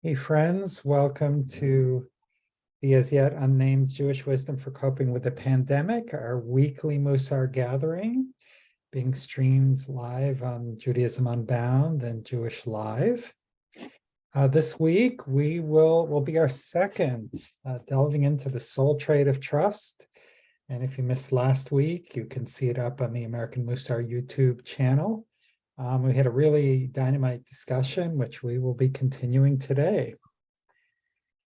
Hey friends, welcome to the as yet unnamed Jewish Wisdom for Coping with the Pandemic, our weekly Mussar gathering, being streamed live on Judaism Unbound and Jewish Live. This week will be our second delving into the soul trade of trust. And if you missed last week, you can see it up on the American Mussar YouTube channel. We had a really dynamite discussion, which we will be continuing today.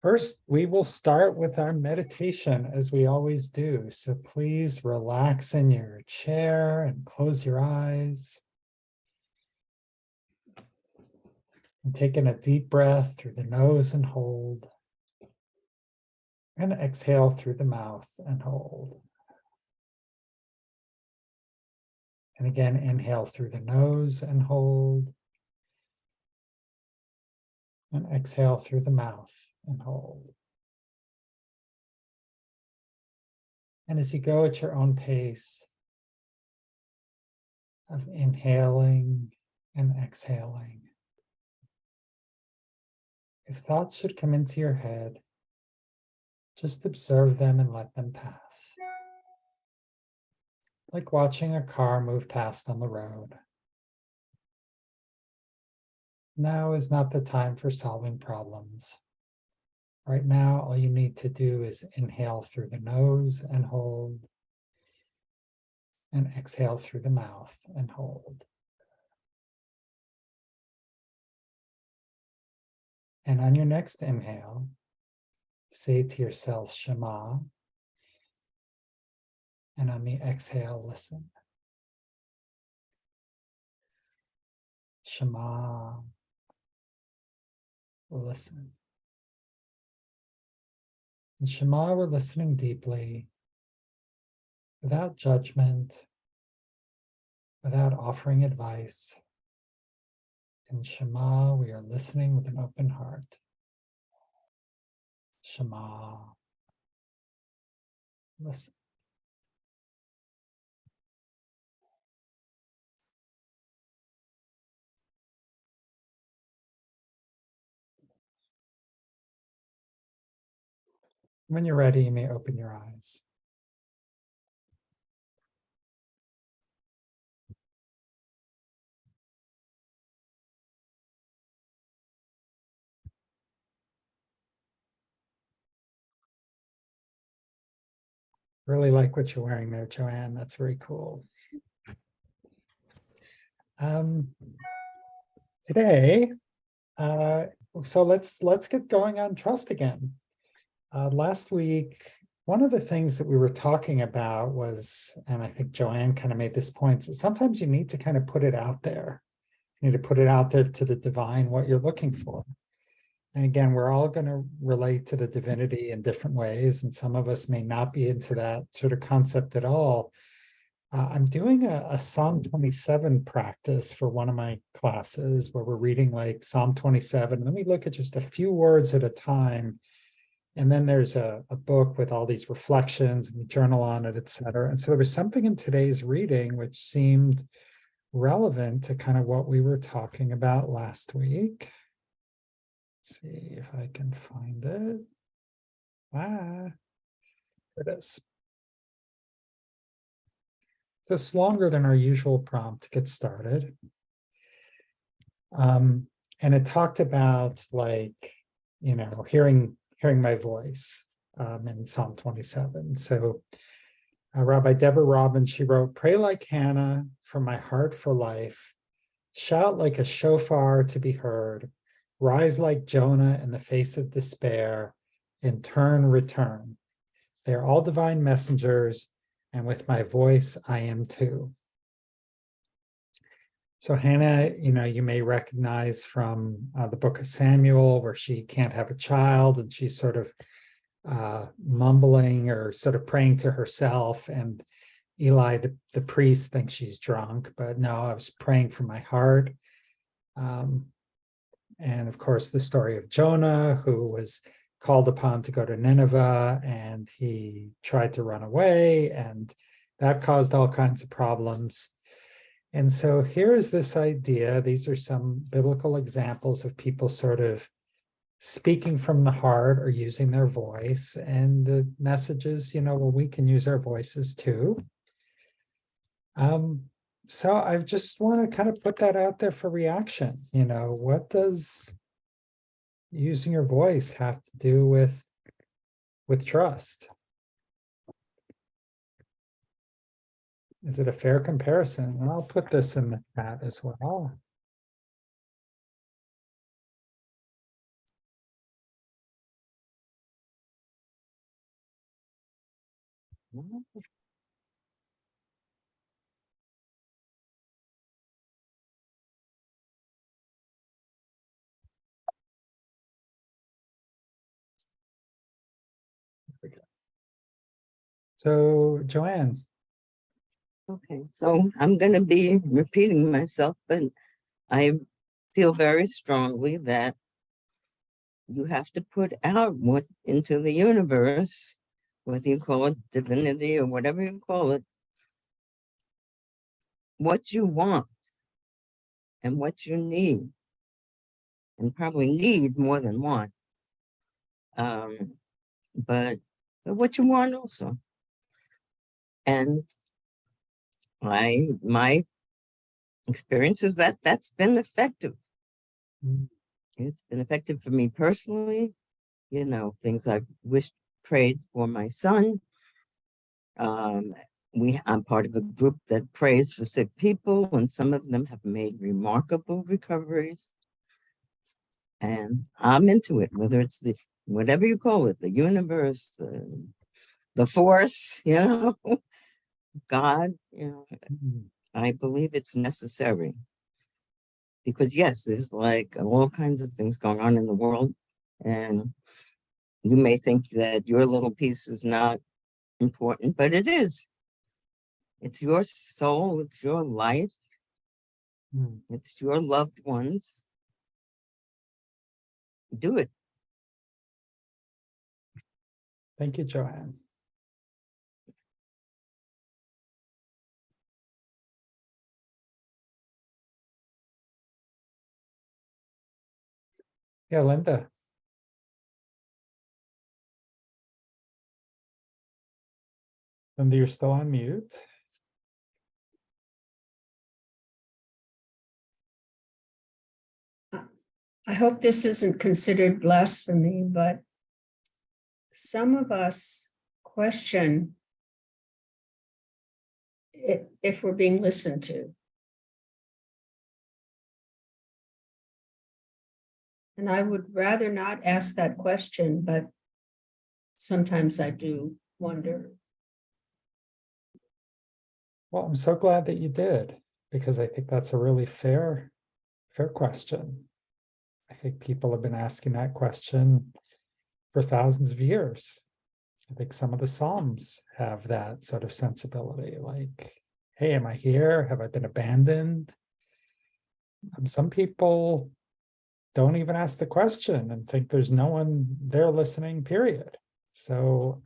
First, we will start with our meditation, as we always do. So please relax in your chair and close your eyes. And take in a deep breath through the nose and hold. And exhale through the mouth and hold. And again, inhale through the nose and hold. And exhale through the mouth and hold. And as you go at your own pace of inhaling and exhaling, if thoughts should come into your head, just observe them and let them pass. Like watching a car move past on the road. Now is not the time for solving problems. Right now, all you need to do is inhale through the nose and hold, and exhale through the mouth and hold. And on your next inhale, say to yourself, Shema, and on the exhale, listen. Shema, listen. In Shema, we're listening deeply, without judgment, without offering advice. In Shema, we are listening with an open heart. Shema, listen. When you're ready, you may open your eyes. Really like what you're wearing there, Joanne. That's very cool. Today, so let's get going on trust again. Last week, one of the things that we were talking about was, and I think Joanne kind of made this point, that sometimes you need to kind of put it out there. You need to put it out there to the divine, what you're looking for. And again, we're all going to relate to the divinity in different ways, and some of us may not be into that sort of concept at all. I'm doing a Psalm 27 practice for one of my classes where we're reading like Psalm 27. Then we look at just a few words at a time. And then there's a book with all these reflections, and we journal on it, et cetera. And so there was something in today's reading which seemed relevant to kind of what we were talking about last week. Let's see if I can find it. There it is. So it's longer than our usual prompt to get started. And it talked about hearing my voice in Psalm 27. So Rabbi Deborah Robbins, she wrote, "Pray like Hannah from my heart for life. Shout like a shofar to be heard. Rise like Jonah in the face of despair. In turn, return. They are all divine messengers, and with my voice, I am too." So Hannah, you may recognize from the book of Samuel, where she can't have a child, and she's sort of mumbling or sort of praying to herself, and Eli, the priest, thinks she's drunk, but no, I was praying from my heart. And of course, the story of Jonah, who was called upon to go to Nineveh, and he tried to run away, and that caused all kinds of problems. And so here's this idea. These are some biblical examples of people sort of speaking from the heart or using their voice. And the message is, well, we can use our voices too. So I just want to kind of put that out there for reaction. What does using your voice have to do with trust? Is it a fair comparison? And I'll put this in the chat as well. So, Joanne. Okay, so I'm going to be repeating myself, but I feel very strongly that you have to put out what into the universe, whether you call it divinity or whatever you call it, what you want and what you need, and probably need more than want. But what you want also. And my experience is that that's been effective. It's been effective for me personally. Things I've wished, prayed for my son. I'm part of a group that prays for sick people, and some of them have made remarkable recoveries. And I'm into it, whether it's whatever you call it, the universe, the force, God, I believe it's necessary. Because yes, there's like all kinds of things going on in the world, and you may think that your little piece is not important, but it is. It's your soul, it's your life, it's your loved ones. Do it. Thank you, Joanne. Yeah, Linda. Linda, you're still on mute. I hope this isn't considered blasphemy, but some of us question if we're being listened to. And I would rather not ask that question, but sometimes I do wonder. Well, I'm so glad that you did, because I think that's a really fair question. I think people have been asking that question for thousands of years. I think some of the Psalms have that sort of sensibility, like, hey, am I here? Have I been abandoned? Some people don't even ask the question and think there's no one there listening, period. So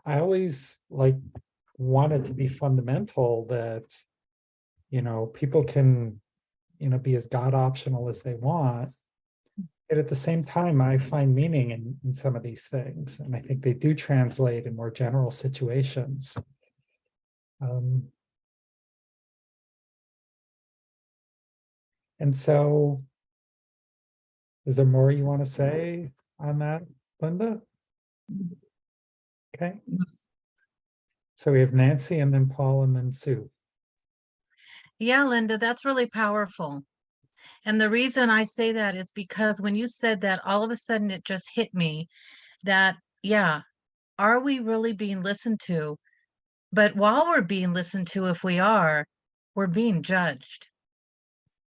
I always want it to be fundamental that, people can, be as God optional as they want. But at the same time, I find meaning in some of these things. And I think they do translate in more general situations. And so, is there more you want to say on that, Linda? Okay. So we have Nancy and then Paul and then Sue. Yeah, Linda, that's really powerful. And the reason I say that is because when you said that, all of a sudden it just hit me that, yeah, are we really being listened to? But while we're being listened to, if we are, we're being judged.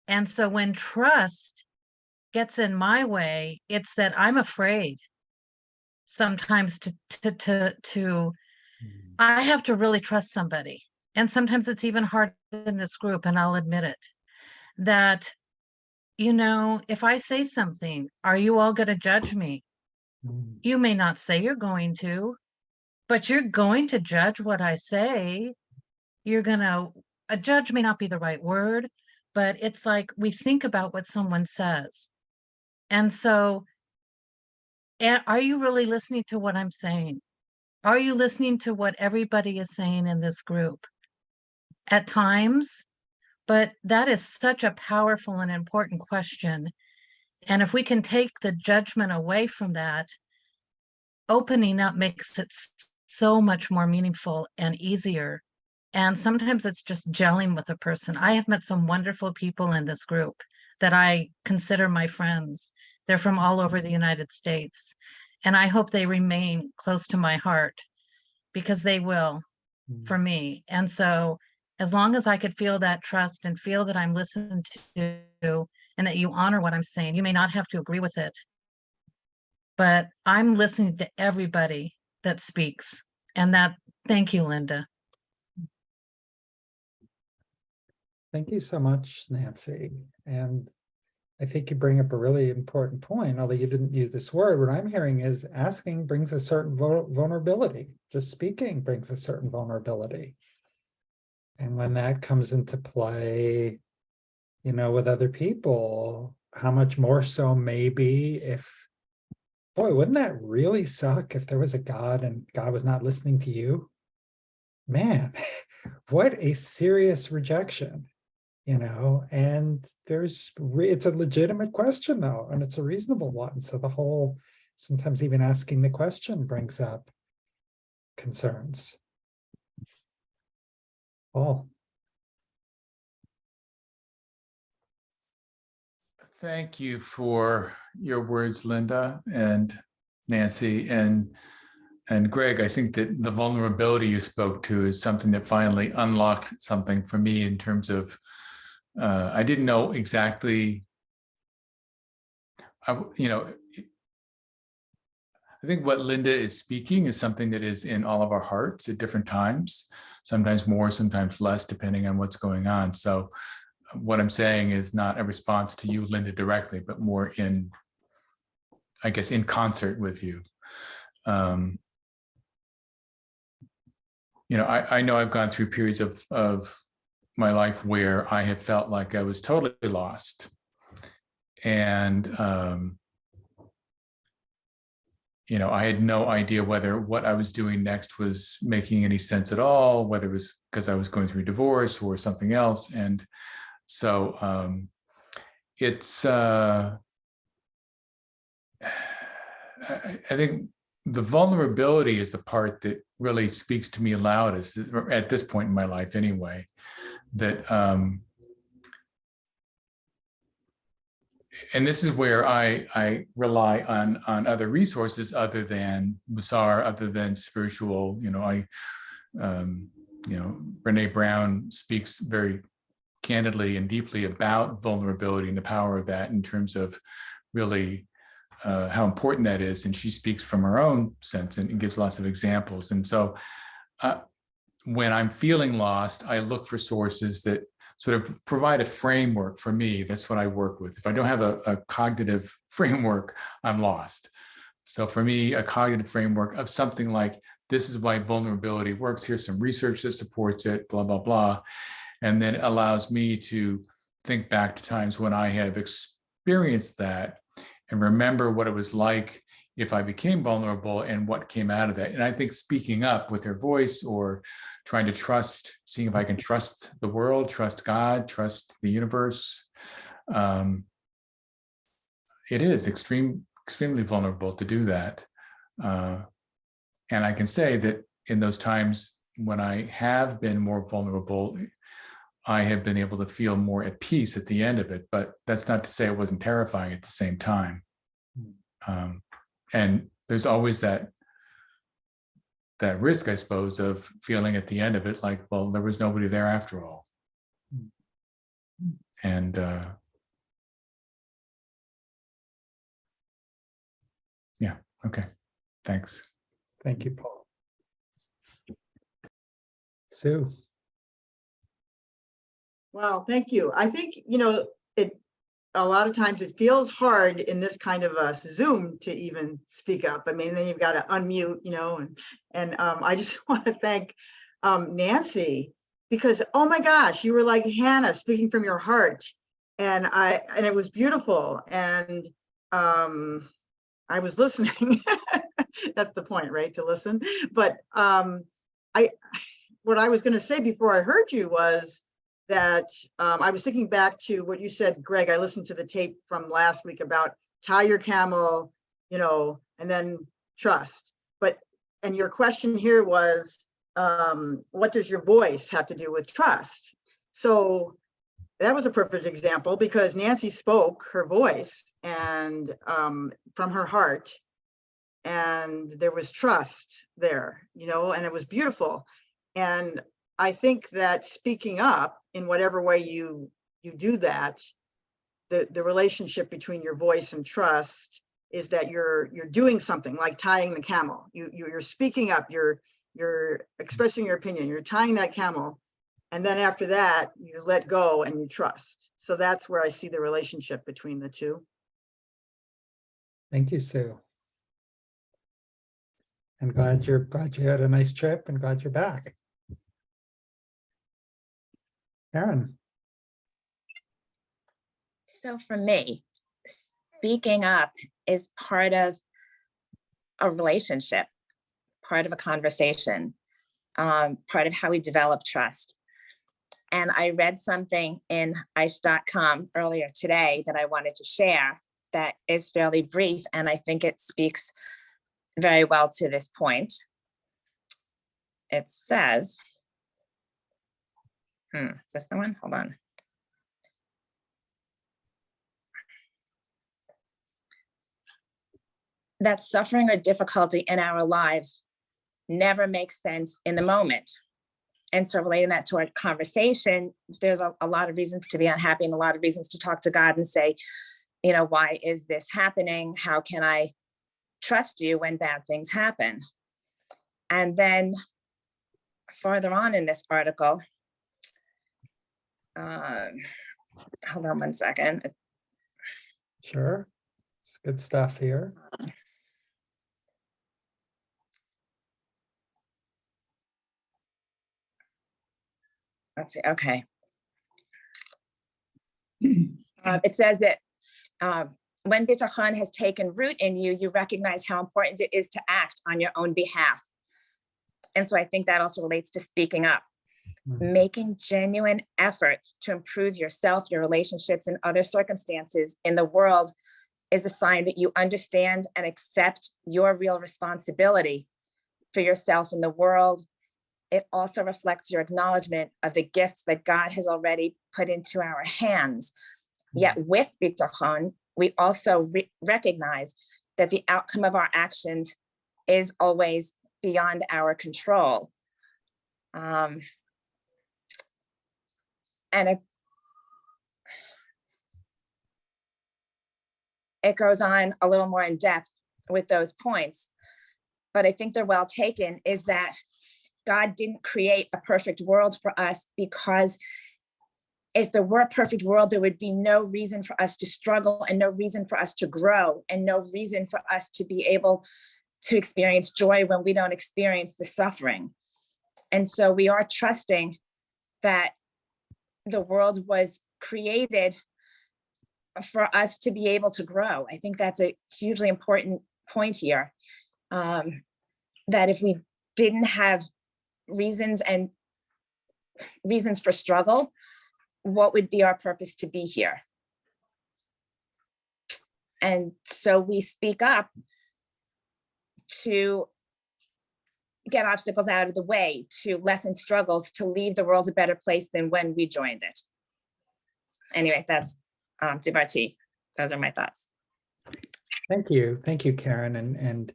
And so when trust gets in my way, it's that I'm afraid sometimes to I have to really trust somebody. And sometimes it's even hard in this group, and I'll admit it, that, if I say something, are you all going to judge me? You may not say you're going to, but you're going to judge what I say. You're going to, a judge may not be the right word, but it's like we think about what someone says. And so, are you really listening to what I'm saying? Are you listening to what everybody is saying in this group? At times, but that is such a powerful and important question. And if we can take the judgment away from that, opening up makes it so much more meaningful and easier. And sometimes it's just gelling with a person. I have met some wonderful people in this group that I consider my friends. They're from all over the United States. And I hope they remain close to my heart, because they will for me. And so as long as I could feel that trust and feel that I'm listened to and that you honor what I'm saying, you may not have to agree with it, but I'm listening to everybody that speaks. And that, thank you, Linda. Thank you so much, Nancy. And I think you bring up a really important point, although you didn't use this word. What I'm hearing is asking brings a certain vulnerability. Just speaking brings a certain vulnerability. And when that comes into play, with other people, how much more so maybe if, boy, wouldn't that really suck if there was a God and God was not listening to you? Man, what a serious rejection. And it's a legitimate question though, and it's a reasonable one. So the whole, sometimes even asking the question brings up concerns. Paul. Thank you for your words, Linda and Nancy and Greg. I think that the vulnerability you spoke to is something that finally unlocked something for me in terms of I didn't know exactly. I think what Linda is speaking is something that is in all of our hearts at different times, sometimes more, sometimes less, depending on what's going on. So what I'm saying is not a response to you, Linda, directly, but more in concert with you. I know I've gone through periods of my life where I have felt like I was totally lost. And, I had no idea whether what I was doing next was making any sense at all, whether it was because I was going through a divorce or something else. And so it's, I think the vulnerability is the part that really speaks to me loudest at this point in my life anyway, that, and this is where I rely on other resources other than Mussar, other than spiritual, Brene Brown speaks very candidly and deeply about vulnerability and the power of that in terms of really how important that is. And she speaks from her own sense and gives lots of examples. And so when I'm feeling lost, I look for sources that sort of provide a framework for me. That's what I work with. If I don't have a cognitive framework, I'm lost. So for me, a cognitive framework of something like, this is why vulnerability works. Here's some research that supports it, blah, blah, blah. And then allows me to think back to times when I have experienced that and remember what it was like if I became vulnerable and what came out of that. And I think speaking up with her voice or trying to trust, seeing if I can trust the world, trust God, trust the universe. It is extremely vulnerable to do that. And I can say that in those times when I have been more vulnerable, I have been able to feel more at peace at the end of it, but that's not to say it wasn't terrifying at the same time. And there's always that risk, I suppose, of feeling at the end of it like, well, there was nobody there after all. And yeah, okay, thanks. Thank you, Paul. Sue. Well, thank you. I think, a lot of times it feels hard in this kind of a Zoom to even speak up. I mean, then you've got to unmute, and I just want to thank Nancy, because, oh my gosh, you were like Hannah speaking from your heart. And it was beautiful. And I was listening. That's the point, right? To listen. But what I was going to say before I heard you was that I was thinking back to what you said, Greg. I listened to the tape from last week about tie your camel, you know, and then trust. And your question here was, what does your voice have to do with trust? So that was a perfect example, because Nancy spoke her voice and from her heart, and there was trust there, you know, and it was beautiful. And I think that speaking up in whatever way you do that, the relationship between your voice and trust is that you're doing something like tying the camel. You're speaking up, you're expressing your opinion, you're tying that camel, and then after that you let go and you trust. So that's where I see the relationship between the two. Thank you, Sue. And glad you had a nice trip, and glad you're back. Erin. So for me, speaking up is part of a relationship, part of a conversation, part of how we develop trust. And I read something in Aish.com earlier today that I wanted to share that is fairly brief, and I think it speaks very well to this point. It says, is this the one? Hold on. That suffering or difficulty in our lives never makes sense in the moment. And so relating that to our conversation, there's a lot of reasons to be unhappy and a lot of reasons to talk to God and say, you know, why is this happening? How can I trust you when bad things happen? And then farther on in this article, hold on one second. Sure. It's good stuff here. Let's see, okay. It says that when bitachon has taken root in you, you recognize how important it is to act on your own behalf. And so I think that also relates to speaking up. Making genuine effort to improve yourself, your relationships, and other circumstances in the world is a sign that you understand and accept your real responsibility for yourself in the world. It also reflects your acknowledgement of the gifts that God has already put into our hands. Yet with bitachon, we also recognize that the outcome of our actions is always beyond our control. And it goes on a little more in depth with those points, but I think they're well taken, is that God didn't create a perfect world for us, because if there were a perfect world, there would be no reason for us to struggle and no reason for us to grow and no reason for us to be able to experience joy when we don't experience the suffering. And so we are trusting that the world was created for us to be able to grow. I think that's a hugely important point here, that if we didn't have reasons for struggle, what would be our purpose to be here? And so we speak up to get obstacles out of the way, to lessen struggles, to leave the world a better place than when we joined it. Anyway, that's Dibarti. Those are my thoughts. Thank you, Karen. And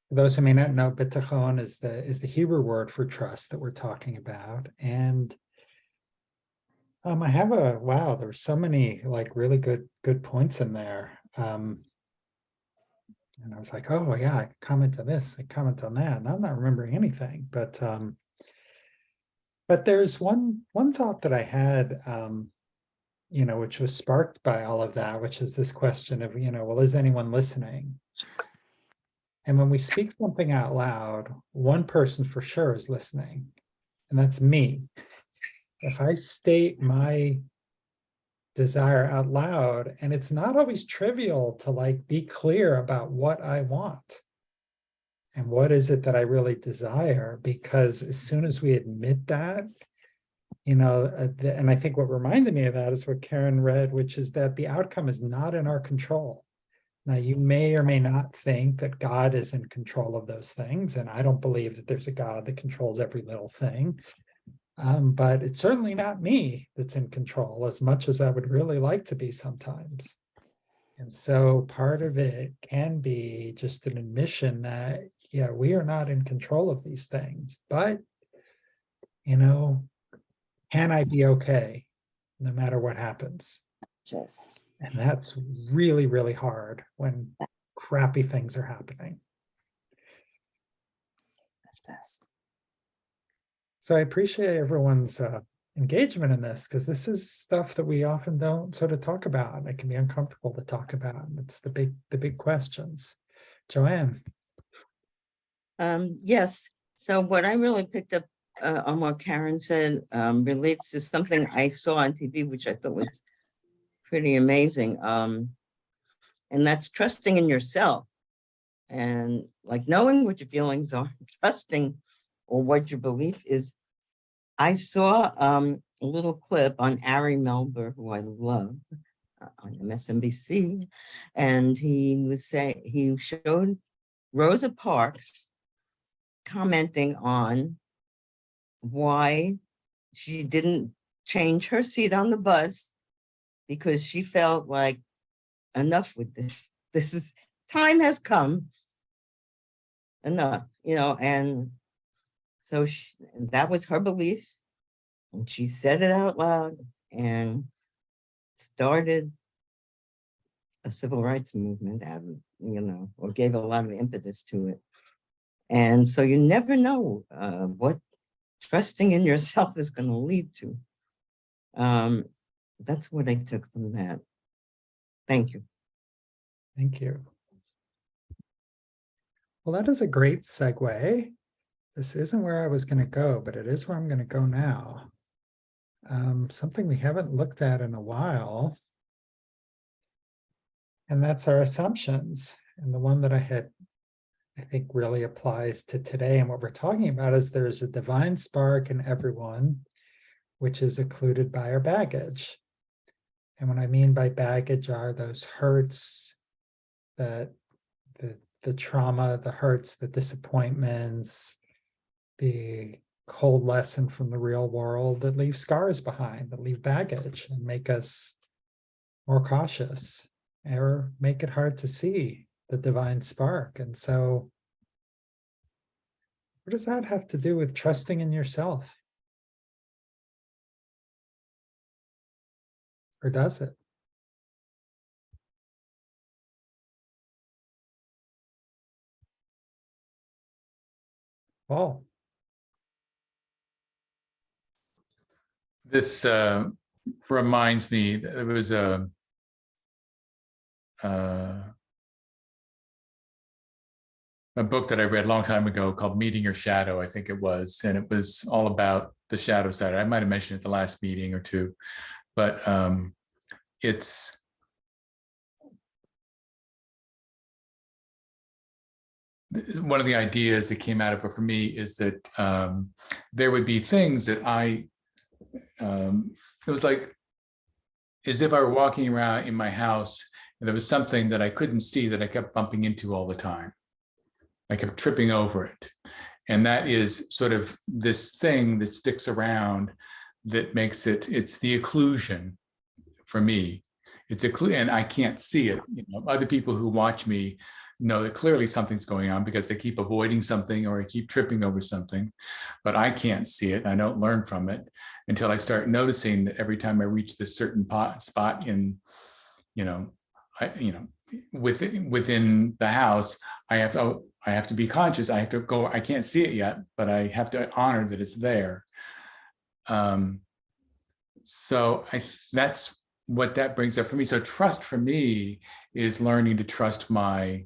for those who may not know, bitachon is the Hebrew word for trust that we're talking about. And I have wow, there were so many like really good points in there. And I was like, oh yeah, I comment on this, I comment on that. And I'm not remembering anything, but there's one thought that I had, you know, which was sparked by all of that, which is this question of, you know, well, is anyone listening? And when we speak something out loud, one person for sure is listening, and that's me. If I state my desire out loud. And it's not always trivial to like be clear about what I want and what is it that I really desire, because as soon as we admit that, and I think what reminded me of that is what Karen read, which is that the outcome is not in our control. Now, you may or may not think that God is in control of those things, and I don't believe that there's a God that controls every little thing. But it's certainly not me that's in control, as much as I would really like to be sometimes. And so part of it can be just an admission that, yeah, we are not in control of these things, but, can I be okay no matter what happens? Yes. And that's really, really hard when crappy things are happening. Yes. So I appreciate everyone's engagement in this, because this is stuff that we often don't sort of talk about, and it can be uncomfortable to talk about. And it's the big questions. Joanne. Yes. So what I really picked up on what Karen said relates to something I saw on TV, which I thought was pretty amazing. And that's trusting in yourself, and like knowing what your feelings are, trusting or what your belief is. I saw a little clip on Ari Melber, who I love, on MSNBC, and he showed Rosa Parks commenting on why she didn't change her seat on the bus, because she felt like enough with this. Time has come, enough, and so that was her belief. And she said it out loud and started a civil rights movement out of, or gave a lot of impetus to it. And so you never know what trusting in yourself is going to lead to. That's what I took from that. Thank you. Thank you. Well, that is a great segue. This isn't where I was going to go, but it is where I'm going to go now. Something we haven't looked at in a while, and that's our assumptions. And the one that I think really applies to today. And what we're talking about is there's a divine spark in everyone, which is occluded by our baggage. And what I mean by baggage are those hurts, that the trauma, the hurts, the disappointments, the cold lesson from the real world that leave scars behind, that leave baggage and make us more cautious, or make it hard to see the divine spark. And so what does that have to do with trusting in yourself? Or does it? Paul. This reminds me, there was a book that I read a long time ago called Meeting Your Shadow, I think it was, and it was all about the shadow side. I might have mentioned it at the last meeting or two, but it's one of the ideas that came out of it for me is that there would be things that it was like as if I were walking around in my house and there was something that I couldn't see that I kept bumping into all the time. I kept tripping over it. And that is sort of this thing that sticks around that makes it's the occlusion for me. And I can't see it. Other people who watch me know that clearly something's going on because they keep avoiding something or I keep tripping over something, but I can't see it. I don't learn from it until I start noticing that every time I reach this certain spot in, within the house, I have to be conscious. I have to go, I can't see it yet, but I have to honor that it's there. So that's what that brings up for me. So trust for me is learning to trust my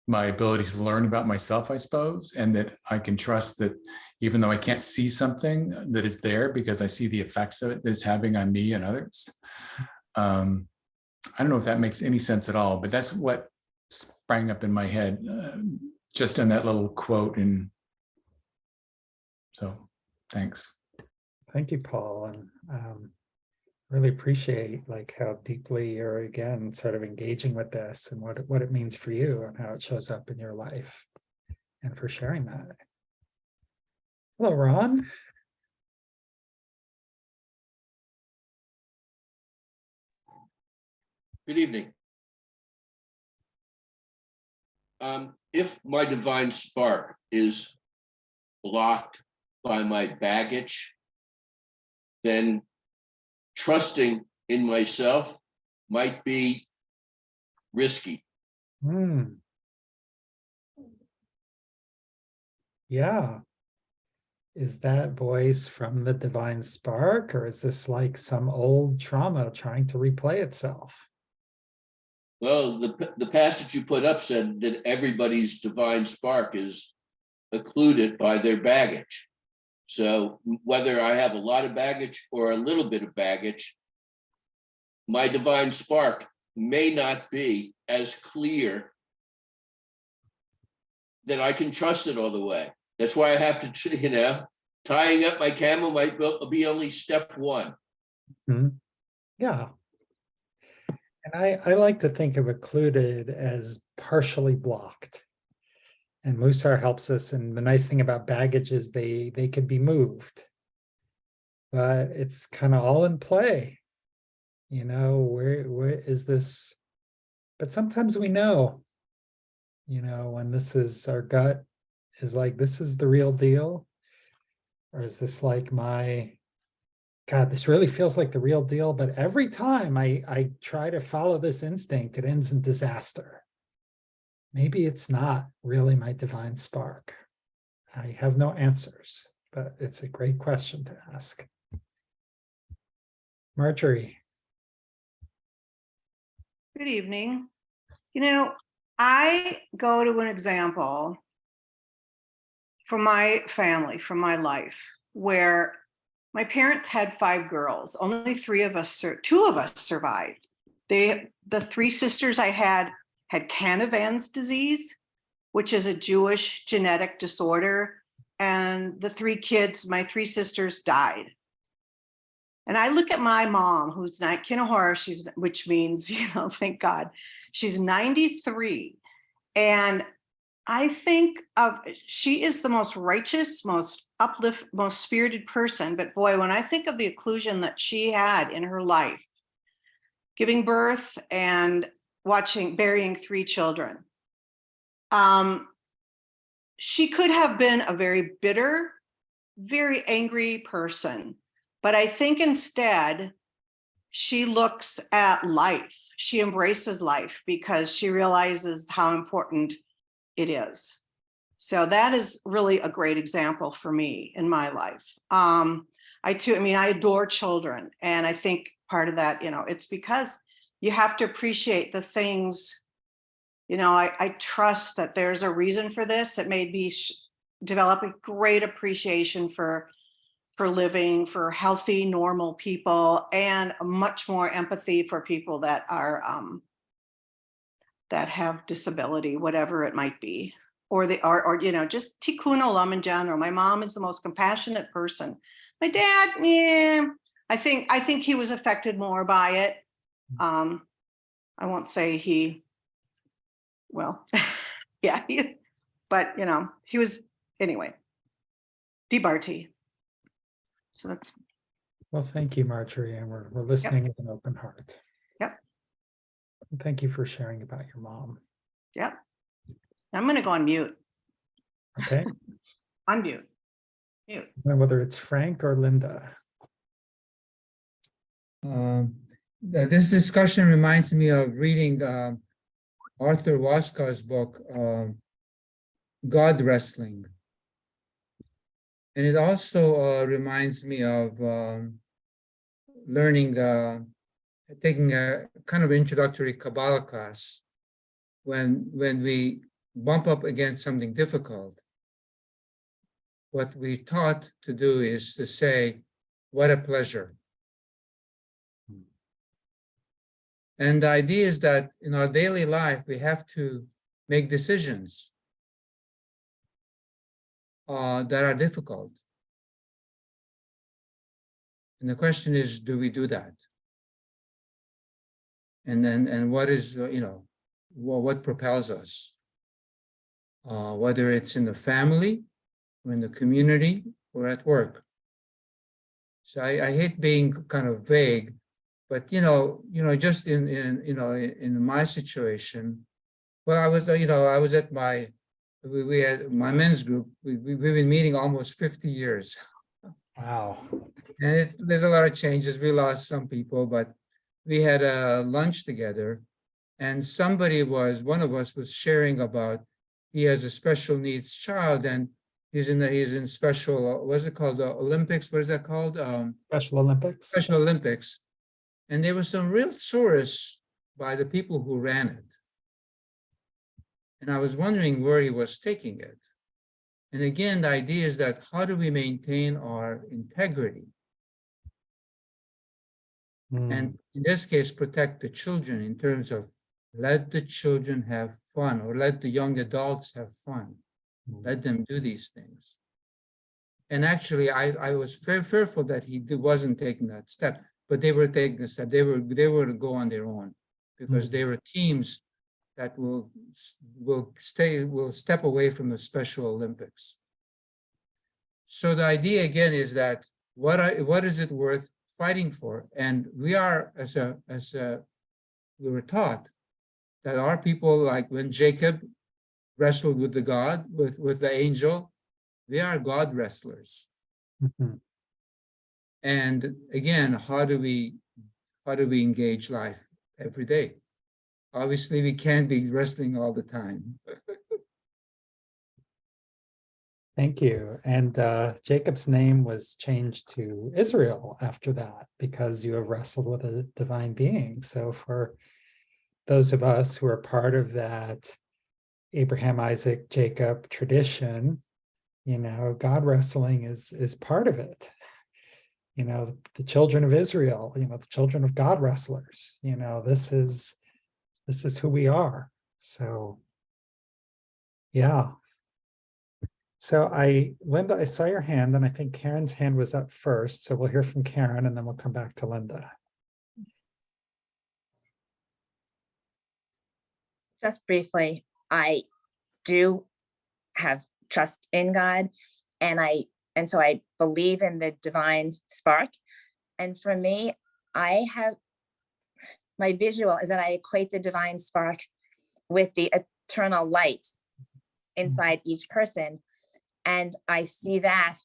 my ability to learn about myself, I suppose, and that I can trust that even though I can't see something, that is there because I see the effects of it that it's having on me and others. I don't know if that makes any sense at all, but that's what sprang up in my head just in that little quote. And so thanks. Thank you, Paul. And really appreciate like how deeply you're again sort of engaging with this and what it means for you and how it shows up in your life, and for sharing that. Hello, Ron. Good evening. If my divine spark is blocked by my baggage, then trusting in myself might be risky. Yeah. Is that voice from the divine spark, or is this like some old trauma trying to replay itself? Well, the passage you put up said that everybody's divine spark is occluded by their baggage. So whether I have a lot of baggage or a little bit of baggage, my divine spark may not be as clear that I can trust it all the way. That's why I have to, tying up my camel might be only step one. Yeah. And I like to think of occluded as partially blocked. And Mussar helps us. And the nice thing about baggage is they can be moved. But it's kind of all in play. Where is this? But sometimes we know, when this is our gut is like, this is the real deal. Or is this like God, this really feels like the real deal, but every time I try to follow this instinct, it ends in disaster. Maybe it's not really my divine spark. I have no answers, but it's a great question to ask. Marjorie. Good evening. I go to an example from my family, from my life, where my parents had 5 girls. Only 2 of us survived. The 3 sisters I had Canavan's disease, which is a Jewish genetic disorder. And the 3 kids, my 3 sisters, died. And I look at my mom, who's not Kinahora, which means, thank God, she's 93. And I think she is the most righteous, most uplift, most spirited person. But boy, when I think of the occlusion that she had in her life, giving birth and burying 3 children, she could have been a very bitter, very angry person. But I think instead, she looks at life. She embraces life because she realizes how important it is. So that is really a great example for me in my life. I adore children. And I think part of that, it's because you have to appreciate the things, I trust that there's a reason for this. It made me develop a great appreciation for living, for healthy, normal people, and much more empathy for people that are that have disability, whatever it might be, or just tikkun olam in general. My mom is the most compassionate person. My dad, I think he was affected more by it. I won't say he was anyway. DeBarty. So that's. Well, thank you, Marjorie, and we're listening with an open heart. Yep. And thank you for sharing about your mom. Yep. I'm going to go on mute. Okay. On mute. Mute. And whether it's Frank or Linda. This discussion reminds me of reading Arthur Waskar's book, God Wrestling. And it also reminds me of taking a kind of introductory Kabbalah class when we bump up against something difficult, what we taught to do is to say, what a pleasure. And the idea is that in our daily life, we have to make decisions that are difficult. And the question is, do we do that? And what is, what propels us? Whether it's in the family, or in the community, or at work. So I hate being kind of vague, but just in my situation, well, I was at we had my men's group. We've been meeting almost 50 years. Wow. And there's a lot of changes. We lost some people, but we had a lunch together, and one of us was sharing about he has a special needs child, and he's in special, what's it called? Olympics, what is that called? Special Olympics. Special Olympics. And there was some real soreness by the people who ran it. And I was wondering where he was taking it. And again, the idea is that how do we maintain our integrity? And in this case, protect the children in terms of let the children have fun, or let the young adults have fun. Let them do these things. And actually, I was very fearful that he wasn't taking that step, but they were taking the step. They were to go on their own, because they were teams that will step away from the Special Olympics. So the idea again is that what is it worth fighting for? And we are, we were taught that our people, like when Jacob wrestled with the angel, they are God wrestlers. And again, how do we engage life every day? Obviously, we can't be wrestling all the time. Thank you. And Jacob's name was changed to Israel after that, because you have wrestled with a divine being. So for those of us who are part of that Abraham, Isaac, Jacob tradition, God wrestling is part of it. The children of Israel, the children of God wrestlers, this is who we are. So, yeah. So Linda, I saw your hand, and I think Karen's hand was up first. So we'll hear from Karen, and then we'll come back to Linda. Just briefly, I do have trust in God, and so I believe in the divine spark. And for me, my visual is that I equate the divine spark with the eternal light inside each person. And I see that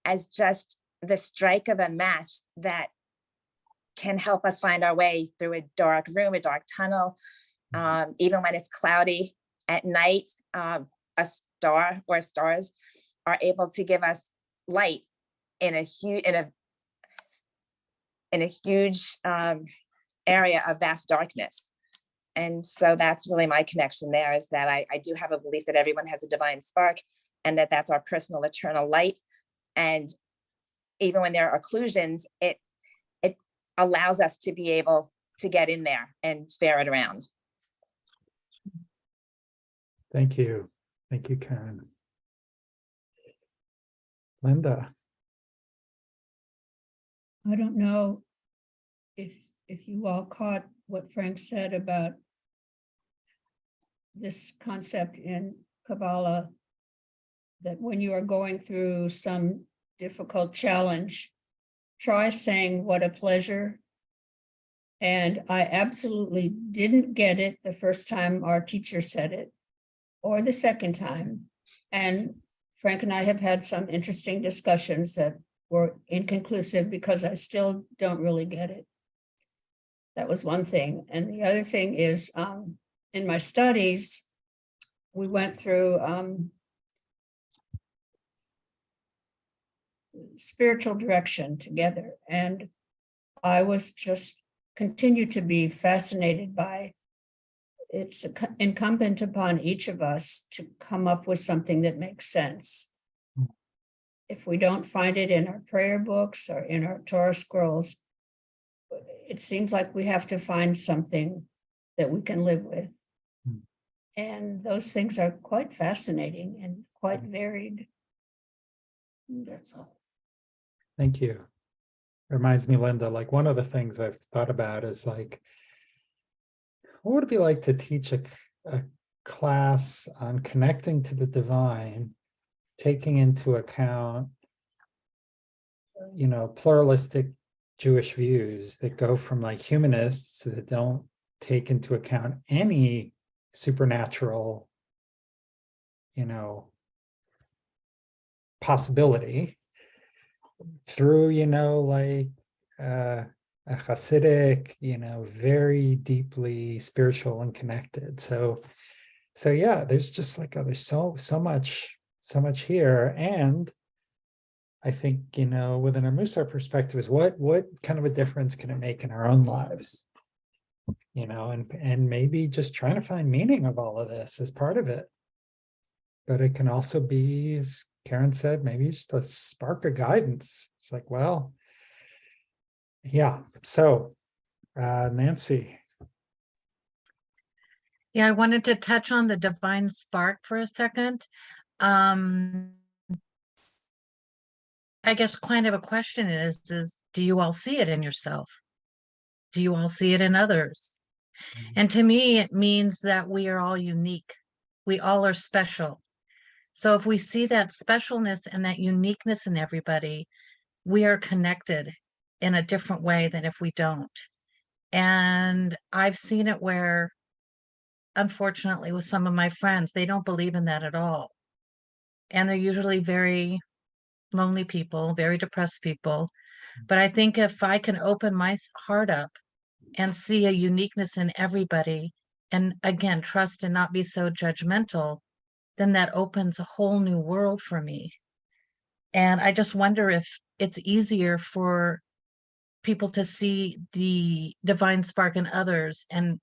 as just the strike of a match that can help us find our way through a dark room, a dark tunnel, even when it's cloudy at night. A star or stars are able to give us light in a huge area of vast darkness. And so that's really my connection there, is that I do have a belief that everyone has a divine spark, and that's our personal eternal light. And even when there are occlusions, it allows us to be able to get in there and ferret around. Thank you. Thank you, Karen. Linda. I don't know if you all caught what Frank said about this concept in Kabbalah, that when you are going through some difficult challenge, try saying, what a pleasure. And I absolutely didn't get it the first time our teacher said it, or the second time. And Frank and I have had some interesting discussions that were inconclusive, because I still don't really get it. That was one thing. And the other thing is, in my studies, we went through spiritual direction together. And I was just continued to be fascinated by it's incumbent upon each of us to come up with something that makes sense. If we don't find it in our prayer books or in our Torah scrolls, it seems like we have to find something that we can live with. And those things are quite fascinating and quite varied. That's all. Thank you. Reminds me, Linda, like one of the things I've thought about is like, what would it be like to teach a class on connecting to the divine, taking into account, pluralistic Jewish views that go from like humanists that don't take into account any supernatural, possibility, through, like a Hasidic, very deeply spiritual and connected. So yeah, there's just like, there's so much here. And I think, within our Mussar perspective is what kind of a difference can it make in our own lives? And maybe just trying to find meaning of all of this is part of it. But it can also be, as Karen said, maybe just a spark of guidance. It's like, well, yeah. So, Nancy. Yeah, I wanted to touch on the divine spark for a second. I guess kind of a question is do you all see it in yourself? Do you all see it in others? And to me, it means that we are all unique. We all are special. So if we see that specialness and that uniqueness in everybody, we are connected in a different way than if we don't. And I've seen it where, unfortunately, with some of my friends, they don't believe in that at all. And they're usually very lonely people, very depressed people. But I think if I can open my heart up and see a uniqueness in everybody, and again, trust and not be so judgmental, then that opens a whole new world for me. And I just wonder if it's easier for people to see the divine spark in others and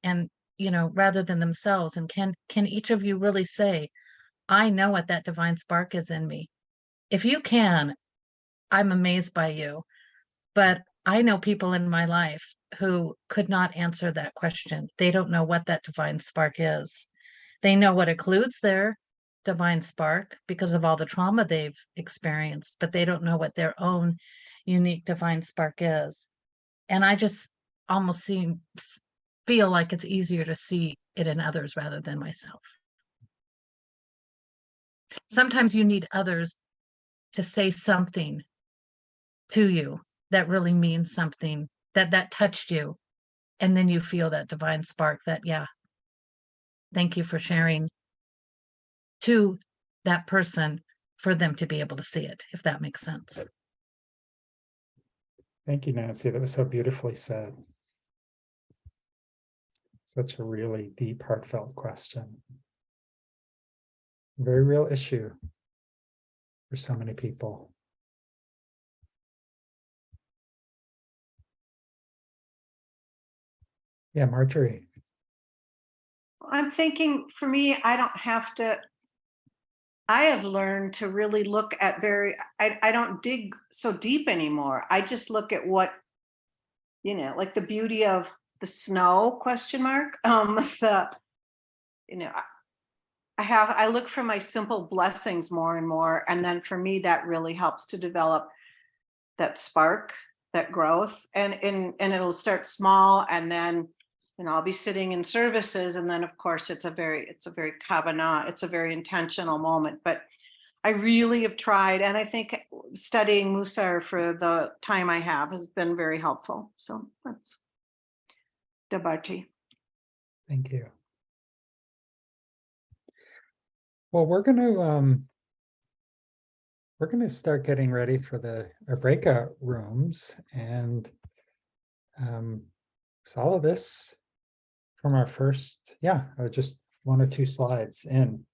rather than themselves. And can each of you really say, I know what that divine spark is in me? If you can, I'm amazed by you. But I know people in my life who could not answer that question. They don't know what that divine spark is. They know what includes their divine spark because of all the trauma they've experienced, but they don't know what their own unique divine spark is. And I just almost feel like it's easier to see it in others rather than myself. Sometimes you need others to say something to you that really means something, that touched you. And then you feel that divine spark that, yeah, thank you for sharing to that person for them to be able to see it, if that makes sense. Thank you, Nancy. That was so beautifully said. Such a really deep, heartfelt question. Very real issue for so many people. Yeah, Marjorie. I'm thinking for me, I have learned to really look at I don't dig so deep anymore. I just look at what, like the beauty of the snow, question mark. I look for my simple blessings more and more. And then for me, that really helps to develop that spark, that growth. And it'll start small, and then I'll be sitting in services, and then of course it's a very kavanah, it's a very intentional moment. But I really have tried, and I think studying Mussar for the time I have has been very helpful. So that's Dabarti. Thank you. Well, we're going to start getting ready for our breakout rooms, and so all of this from our first, just one or two slides in.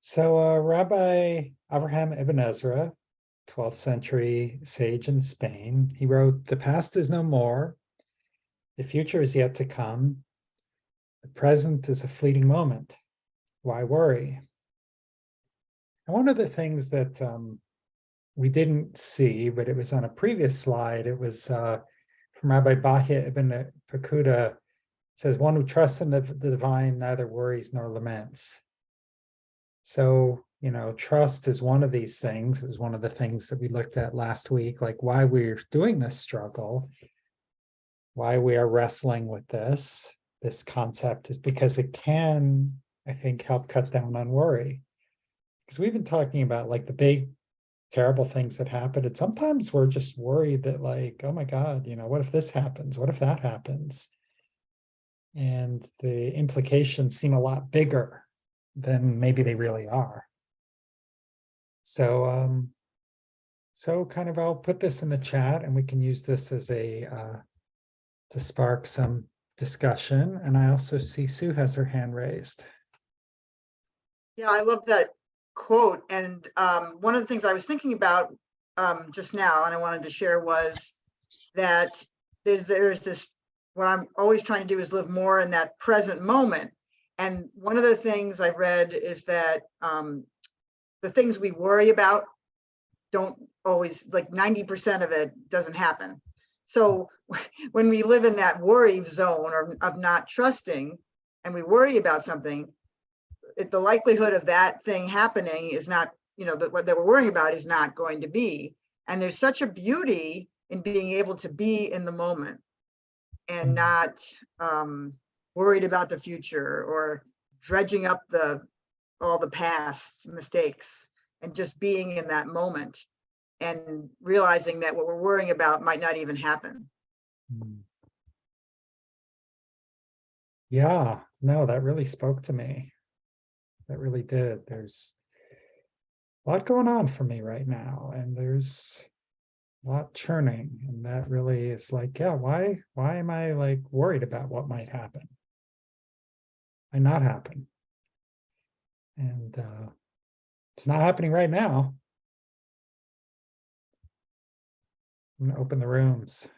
So Rabbi Abraham Ibn Ezra, 12th century sage in Spain, he wrote, "The past is no more, the future is yet to come. The present is a fleeting moment. Why worry? And one of the things that we didn't see, but it was on a previous slide, it was from Rabbi Bahya ibn Pakuda. It says, one who trusts in the divine neither worries nor laments. So, trust is one of these things. It was one of the things that we looked at last week, like why we're doing this struggle, why we are wrestling with this concept is because it can, I think, help cut down on worry. Because we've been talking about like the big, terrible things that happen. And sometimes we're just worried that like, oh my God, what if this happens? What if that happens? And the implications seem a lot bigger than maybe they really are. So, so kind of I'll put this in the chat and we can use this as to spark some discussion. And I also see Sue has her hand raised. Yeah, I love that quote. And one of the things I was thinking about just now, and I wanted to share, was that there's this, what I'm always trying to do is live more in that present moment. And one of the things I've read is that the things we worry about don't always, like 90% of it doesn't happen. So when we live in that worry zone or of not trusting, and we worry about something, the likelihood of that thing happening is not, what we're worrying about is not going to be. And there's such a beauty in being able to be in the moment and not worried about the future or dredging up all the past mistakes, and just being in that moment and realizing that what we're worrying about might not even happen. Yeah, no, that really spoke to me. That really did. There's a lot going on for me right now, and there's a lot churning, and that really is like, yeah, why am I like worried about what might happen? Might not happen. And it's not happening right now. I'm gonna open the rooms.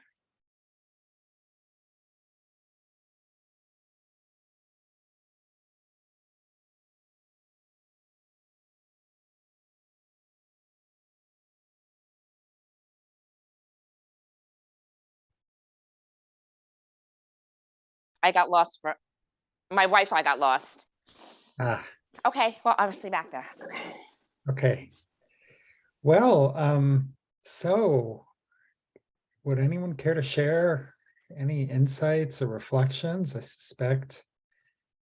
I got lost for my Wi-Fi got lost. Ah, Okay, well, obviously back there. okay. Well, so would anyone care to share any insights or reflections? I suspect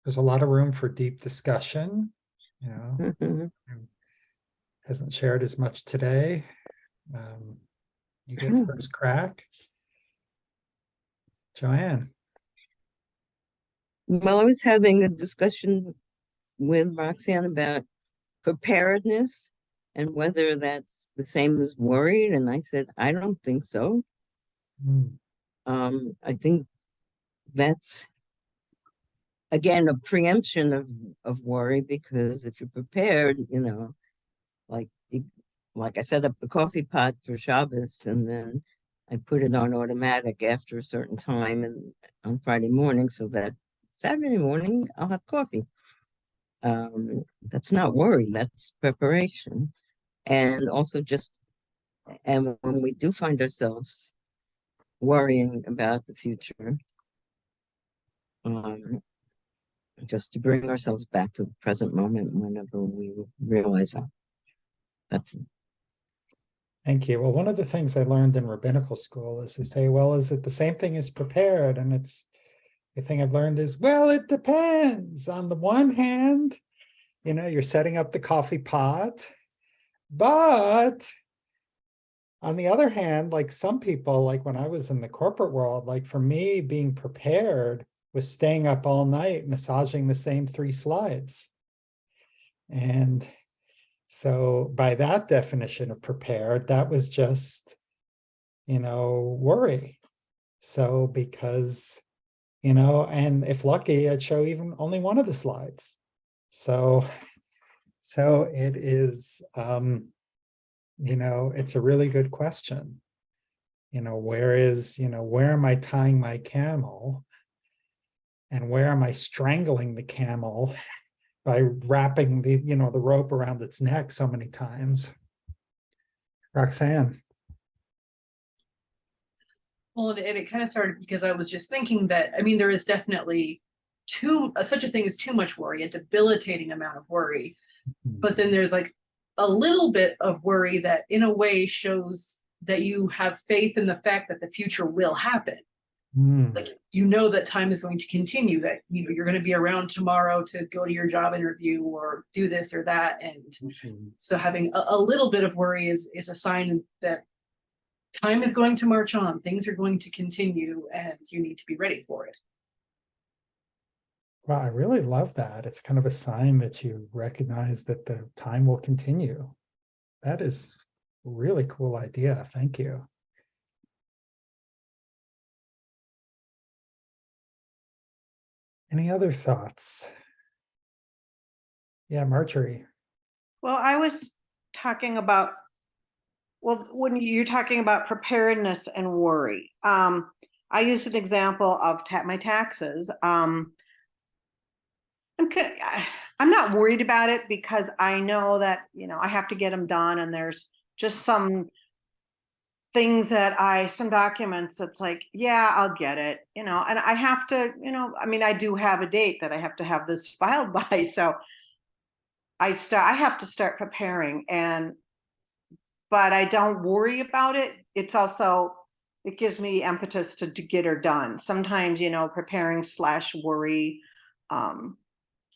there's a lot of room for deep discussion, Mhm. hasn't shared as much today. You get Sure. first crack. Joanne. Well, I was having a discussion with Roxanne about preparedness and whether that's the same as worried. And I said, I don't think so. I think that's, again, a preemption of worry, because if you're prepared, like I set up the coffee pot for Shabbos, and then I put it on automatic after a certain time and on Friday morning, so that Saturday morning I'll have coffee. That's not worry, that's preparation. And also and when we do find ourselves worrying about the future, just to bring ourselves back to the present moment whenever we realize that. That's it. Thank you. Well, one of the things I learned in rabbinical school is to say, well, is it the same thing as prepared? And the thing I've learned is, well, it depends. On the one hand, you're setting up the coffee pot, but on the other hand, like some people, like when I was in the corporate world, like for me, being prepared was staying up all night, massaging the same 3 slides. And so by that definition of prepared, that was just, worry. So because, and if lucky, I'd show even only one of the slides. So it is, it's a really good question. Where am I tying my camel? And where am I strangling the camel by wrapping the, the rope around its neck so many times? Roxanne. Well, and it kind of started because I was just thinking that, I mean, there is definitely such a thing as too much worry, a debilitating amount of worry. But then there's like a little bit of worry that in a way shows that you have faith in the fact that the future will happen. Like, that time is going to continue, that, you're going to be around tomorrow to go to your job interview or do this or that. And so having a little bit of worry is a sign that time is going to march on, things are going to continue, and you need to be ready for it. Well, I really love that. It's kind of a sign that you recognize that the time will continue. That is a really cool idea. Thank you. Any other thoughts? Yeah, Marjorie. Well, I was talking about, when you're talking about preparedness and worry, I used an example of my taxes. I'm not worried about it because I know that, I have to get them done, and there's just some things some documents that's like, yeah, I'll get it, and I have to, I do have a date that I have to have this filed by. So I have to start preparing, but I don't worry about it. It's also, it gives me impetus to get her done. Sometimes, preparing / worry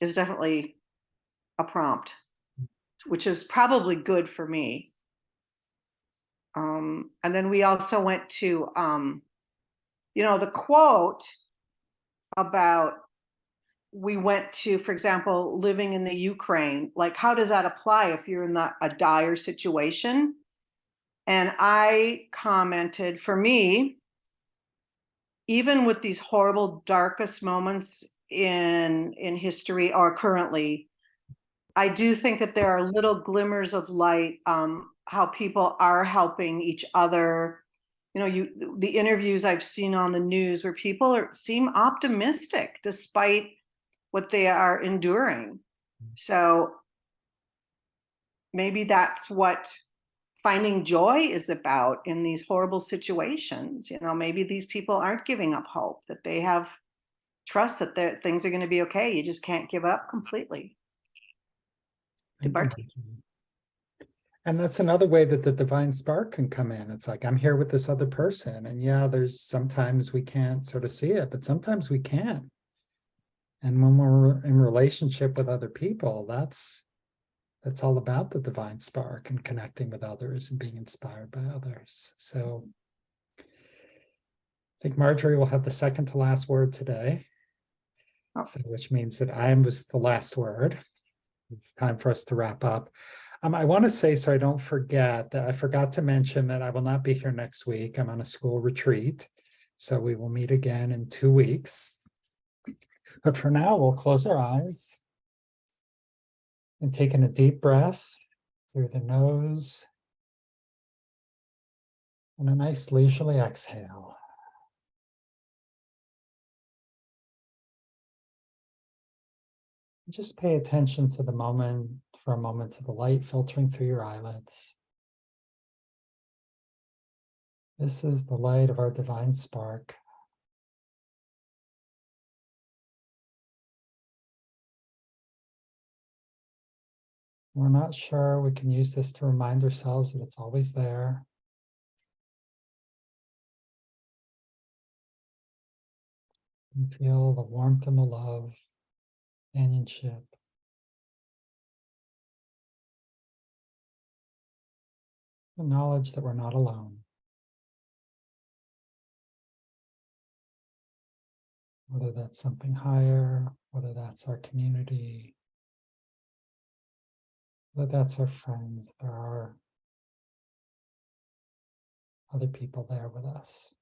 is definitely a prompt, which is probably good for me. And then we also went to, the quote about, we went to, for example, living in the Ukraine, like, how does that apply if you're in a dire situation? And I commented, for me, even with these horrible, darkest moments in history or currently, I do think that there are little glimmers of light, how people are helping each other. The interviews I've seen on the news where people seem optimistic despite what they are enduring. So maybe that's what finding joy is about in these horrible situations. Maybe these people aren't giving up hope, that they have trust that things are going to be okay. You just can't give up completely. And that's another way that the divine spark can come in. It's like, I'm here with this other person, and yeah, there's sometimes we can't sort of see it, but sometimes we can. And when we're in relationship with other people, that's all about the divine spark and connecting with others and being inspired by others. So I think Marjorie will have the second to last word today, so, which means that I was the last word. It's time for us to wrap up. I want to say, so I don't forget, that I forgot to mention that I will not be here next week. I'm on a school retreat, so we will meet again in 2 weeks. But for now, we'll close our eyes and take in a deep breath through the nose and a nice leisurely exhale. Just pay attention to the moment, for a moment, to the light filtering through your eyelids. This is the light of our divine spark. We're not sure, we can use this to remind ourselves that it's always there. And feel the warmth and the love, companionship. The knowledge that we're not alone. Whether that's something higher, whether that's our community, whether that's our friends, there are other people there with us.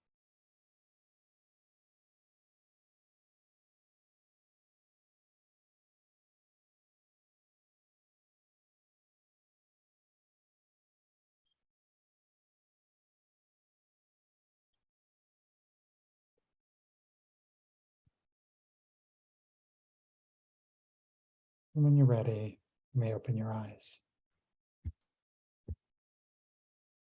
And when you're ready, you may open your eyes.